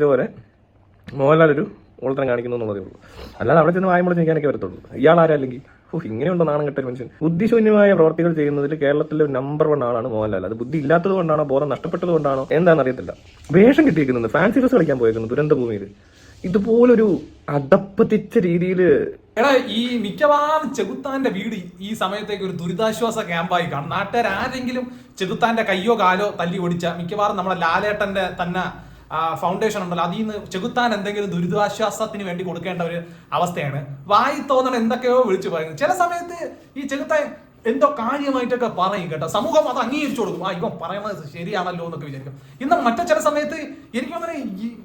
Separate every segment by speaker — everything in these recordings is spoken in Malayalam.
Speaker 1: കാണിച്ച പോലെ മോഹൻലാൽ ഒരു ഓളത്തരം കാണിക്കുന്നു എന്നുള്ളതേ ഉള്ളൂ. അല്ലാതെ അവിടെ ചെന്ന് വായ്മ ജനിക്കാനൊക്കെ വരത്തുള്ളൂ. ഇയാൾ ആരല്ലെങ്കിൽ ഇങ്ങനെയുണ്ടോ നാണം കെട്ടൊരു മനുഷ്യൻ. ബുദ്ധിശൂന്യമായ പ്രവർത്തികൾ ചെയ്യുന്നതിൽ കേരളത്തിലെ നമ്പർ 1 ആളാണ് മോഹൻലാൽ. അത് ബുദ്ധി ഇല്ലാത്തത് കൊണ്ടാണോ ബോധം നഷ്ടപ്പെട്ടത് കൊണ്ടാണോ എന്താണെന്ന് അറിയത്തില്ല. വേഷം കിട്ടിയിരിക്കുന്നത് ഫാൻസി ഡ്രസ് കളിക്കാൻ പോയേക്കുന്നു ദുരന്തഭൂമിയിൽ. ഇതുപോലൊരു അടപ്പതിച്ച രീതിയിൽ
Speaker 2: എടാ ഈ മിക്കവാറും ചെകുത്താന്റെ വീട് ഈ സമയത്തേക്ക് ഒരു ദുരിതാശ്വാസ ക്യാമ്പായി കാണും. നാട്ടുകാർ ആരെങ്കിലും ചെകുത്താന്റെ കയ്യോ കാലോ തല്ലി ഓടിച്ച മിക്കവാറും നമ്മുടെ ലാലേട്ടന്റെ തന്നെ ഫൗണ്ടേഷൻ ഉണ്ടല്ലോ, അതിൽ നിന്ന് ചെകുത്താൻ എന്തെങ്കിലും ദുരിതാശ്വാസത്തിന് വേണ്ടി കൊടുക്കേണ്ട ഒരു അവസ്ഥയാണ്. വായി തോന്നണം എന്തൊക്കെയോ വിളിച്ചു പറയുന്നത്. ചില സമയത്ത് ഈ ചെകുത്താൻ എന്തോ കാര്യമായിട്ടൊക്കെ പറയും കേട്ടോ, സമൂഹം അത് അംഗീകരിച്ചു കൊടുക്കും. ഇവൻ പറയുന്നത് ശരിയാണല്ലോ എന്നൊക്കെ വിചാരിക്കും. ഇന്ന് മറ്റു ചില സമയത്ത് എനിക്ക് തോന്നുന്നത്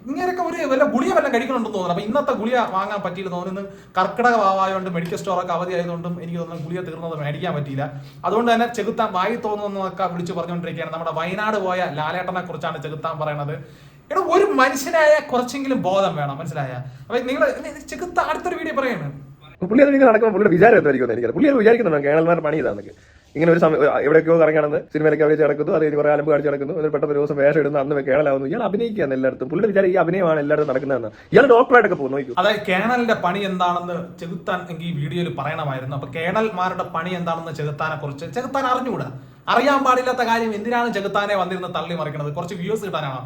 Speaker 2: ഇങ്ങനെയൊക്കെ ഒരു വല്ല ഗുളിക വല്ല കഴിക്കണമെന്ന് തോന്നുന്നു. അപ്പൊ ഇന്നത്തെ ഗുളിക വാങ്ങാൻ പറ്റിയില്ല തോന്നുന്നു. കർക്കിടക ഭാവമായതുകൊണ്ട് മെഡിക്കൽ സ്റ്റോറൊക്കെ അവധി ആയതുകൊണ്ടും എനിക്ക് തോന്നുന്നു ഗുളിക തീർന്നത് മേടിക്കാൻ പറ്റിയില്ല. അതുകൊണ്ട് തന്നെ ചെകുത്താൻ വായി തോന്നുന്നതൊക്കെ വിളിച്ചു പറഞ്ഞുകൊണ്ടിരിക്കുകയാണ്. നമ്മുടെ വയനാട് പോയ ലാലേട്ടനെ കുറിച്ചാണ് ചെകുത്താൻ പറയണത്. എടാ ഒരു മനുഷ്യനായ കുറച്ചെങ്കിലും ബോധം വേണം, മനസ്സിലായ? അപ്പൊ നിങ്ങൾ ചെകുത്ത അടുത്തൊരു വീഡിയോ പറയാണ്.
Speaker 1: പുള്ളി അത് നിങ്ങൾ നടക്കുമ്പോൾ പുള്ളിയുടെ വിചാരം എന്തായിരിക്കും എനിക്ക് പുള്ളി അത് വിചാരിക്കുന്നുണ്ടോ കേണൽമാർ പണി ഇതാന്നൊക്കെ. ഇങ്ങനെ ഒരു സമയം എവിടെയൊക്കെയോ കറങ്ങാണെന്ന് സിനിമയിലൊക്കെ അവിടെ കിടക്കുന്നു, അത് കുറെ അലമ്പ് കാണിച്ച് നടക്കുന്നു, അതിൽ പെട്ടെന്ന് ഒരു ദിവസം വേഷം ഇടുന്നു, അന്ന് കേണലാവുന്നു. ഇയാൾ അഭിനയിക്കുകയാണ് എല്ലായിടത്തും. പുള്ളിയുടെ വിചാരം ഈ അഭിനയമാണ് എല്ലായിടത്തും നടക്കുന്നതെന്ന്. ഇയാൾ ഡോക്ടറായിട്ടൊക്കെ പോകുന്നു.
Speaker 2: അതായത് കേണലിന്റെ പണി എന്താണെന്ന് ചെകുത്താൻ എനിക്ക് ഈ വീഡിയോയിൽ പറയണമായിരുന്നു. അപ്പൊ കേണൽമാരുടെ പണി എന്താണെന്ന് ചെകുത്താനെ കുറിച്ച് ചെകുത്താൻ അറിഞ്ഞുകൂടാ. അറിയാൻ പാടില്ലാത്ത കാര്യം എന്തിനാണ് ചെകുത്താനെ വന്നിരുന്ന് തള്ളി മറിക്കുന്നത്? കുറച്ച് വ്യൂസ് കിട്ടാനാണോ?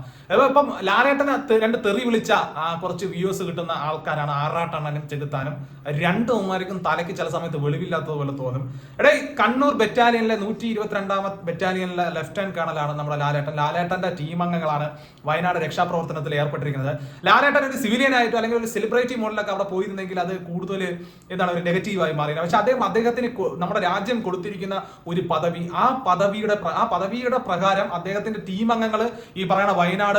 Speaker 2: ഇപ്പം ലാലേട്ടനെ 2 തെറി വിളിച്ച കുറച്ച് വ്യൂസ് കിട്ടുന്ന ആൾക്കാരാണ് ആറാട്ടണ്ണനും ചെകുത്താനും. രണ്ടുമാർക്കും തലയ്ക്ക് ചില സമയത്ത് വെളിവില്ലാത്തത് പോലെ തോന്നും. എടേ കണ്ണൂർ ബറ്റാലിയനിലെ 122ാമത് ബറ്റാലിയനിലെ ലെഫ്റ്റനന്റ് കേണലാണ് നമ്മുടെ ലാലേട്ടൻ. ലാലേട്ടന്റെ ടീം അംഗങ്ങളാണ് വയനാട് രക്ഷാപ്രവർത്തനത്തിൽ ഏർപ്പെട്ടിരിക്കുന്നത്. ലാലേട്ടൻ ഒരു സിവിലിയൻ ആയിട്ടോ അല്ലെങ്കിൽ ഒരു സെലിബ്രിറ്റി മോഡലൊക്കെ അവിടെ പോയിരുന്നെങ്കിൽ അത് കൂടുതൽ എന്താണ് ഒരു നെഗറ്റീവായി മാറിയത്. പക്ഷെ അദ്ദേഹത്തിന് നമ്മുടെ രാജ്യം കൊടുത്തിരിക്കുന്ന ഒരു പദവി, ആ പദവിയുടെ പ്രകാരം അദ്ദേഹത്തിന്റെ ടീം അംഗങ്ങൾ ഈ പറയുന്ന വയനാട്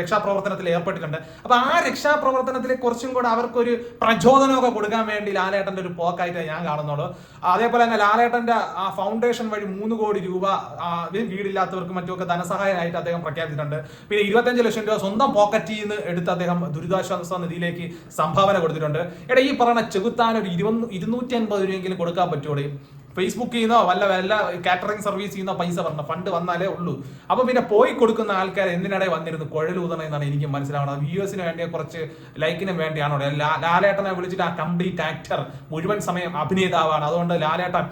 Speaker 2: രക്ഷാപ്രവർത്തനത്തിൽ ഏർപ്പെട്ടിട്ടുണ്ട്. അപ്പൊ ആ രക്ഷാപ്രവർത്തനത്തിലെ കുറച്ചും കൂടെ അവർക്കൊരു പ്രചോദനമൊക്കെ കൊടുക്കാൻ വേണ്ടി ലാലേട്ടന്റെ ഒരു പോക്കായിട്ട് ഞാൻ കാണുന്നുള്ളൂ. അതേപോലെ തന്നെ ലാലേട്ടന്റെ ആ ഫൗണ്ടേഷൻ വഴി 3 കോടി രൂപ വീടില്ലാത്തവർക്കും മറ്റുമൊക്കെ ധനസഹായമായിട്ട് അദ്ദേഹം പ്രഖ്യാപിച്ചിട്ടുണ്ട്. പിന്നെ 25 ലക്ഷം രൂപ സ്വന്തം പോക്കറ്റിൽ നിന്ന് എടുത്ത് അദ്ദേഹം ദുരിതാശ്വാസ നിധിയിലേക്ക് സംഭാവന കൊടുത്തിട്ടുണ്ട്. എടാ ഈ പറയുന്ന ചെകുത്താൻ ഒരു 250 രൂപയെങ്കിലും കൊടുക്കാൻ പറ്റുമോ? ഫേസ്ബുക്കിൽ നിന്നോ വല്ല കാറ്ററിംഗ് സർവീസ് ചെയ്യുന്ന പൈസ പറഞ്ഞ ഫണ്ട് വന്നാലേ ഉള്ളൂ. അപ്പൊ പിന്നെ പോയി കൊടുക്കുന്ന ആൾക്കാർ എന്തിനിടെ വന്നിരുന്നു കുഴലൂതണം എന്നാണ് എനിക്ക് മനസ്സിലാവുന്നത്. വ്യൂവേഴ്സിന് വേണ്ടിയ കുറച്ച് ലൈക്കിനും വേണ്ടിയാണോ? ലാലേട്ടനെ വിളിച്ചിട്ട് ആ കംപ്ലീറ്റ് ആക്ടർ മുഴുവൻ സമയം അഭിനേതാവാണ്, അതുകൊണ്ട് ലാലേട്ടൻ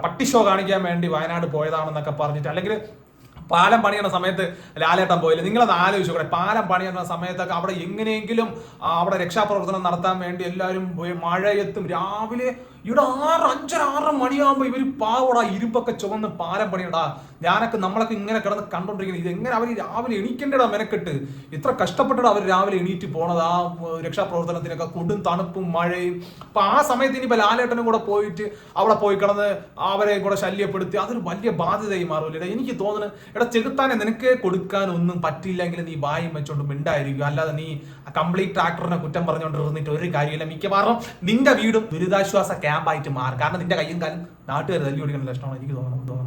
Speaker 2: പട്ടി ഷോ കാണിക്കാൻ വേണ്ടി വയനാട് പോയതാണെന്നൊക്കെ പറഞ്ഞിട്ട്, അല്ലെങ്കിൽ പാലം പണിയുന്ന സമയത്ത് ലാലേട്ടൻ പോയില്ല. നിങ്ങളത് ആലോചിച്ചു കൂടെ? പാലം പണിയുന്ന സമയത്തൊക്കെ അവിടെ എങ്ങനെയെങ്കിലും അവിടെ രക്ഷാപ്രവർത്തനം നടത്താൻ വേണ്ടി എല്ലാവരും മഴയത്തും രാവിലെ ഇവിടെ 5:30 മണിയാകുമ്പോൾ ഇവർ പാവടാ ഇരുമ്പൊക്കെ ചുവന്ന് പാലം പണിയടാ. നമ്മളൊക്കെ ഇങ്ങനെ കിടന്ന് കണ്ടോണ്ടിരിക്കുന്നത്. ഇതെങ്ങനെ അവർ രാവിലെ എണീക്കേണ്ടടാ മെനക്കെട്ട്? ഇത്ര കഷ്ടപ്പെട്ടിട്ട് അവർ രാവിലെ എണീറ്റ് പോണത് ആ രക്ഷാപ്രവർത്തനത്തിനൊക്കെ, കൊടും തണുപ്പും മഴയും. അപ്പൊ ആ സമയത്ത് ഇനിയിപ്പോ ലാലേട്ടനും കൂടെ പോയിട്ട് അവിടെ പോയി കിടന്ന് അവരെ കൂടെ ശല്യപ്പെടുത്തി അതൊരു വലിയ ബാധ്യതയായി മാറൂല. എനിക്ക് തോന്നുന്നു ചെകുത്താനെ നിനക്ക് കൊടുക്കാനൊന്നും പറ്റില്ലെങ്കിൽ നീ വായും വെച്ചോണ്ട് മിണ്ടായിരിക്കും. അല്ലാതെ നീ കംപ്ലീറ്റ് ആക്ടറിനെ കുറ്റം പറഞ്ഞുകൊണ്ടിരുന്നിട്ട് ഒരു കാര്യമില്ല. മിക്കവാറും നിന്റെ വീടും ദുരിതാശ്വാസ ക്യാമ്പായിട്ട് മാറും. കാരണം നിന്റെ കയ്യും കാലും നാട്ടുകാർ തല്ലി ഓടിക്കുന്ന ലക്ഷണമാണ് എനിക്ക് തോന്നുന്നു.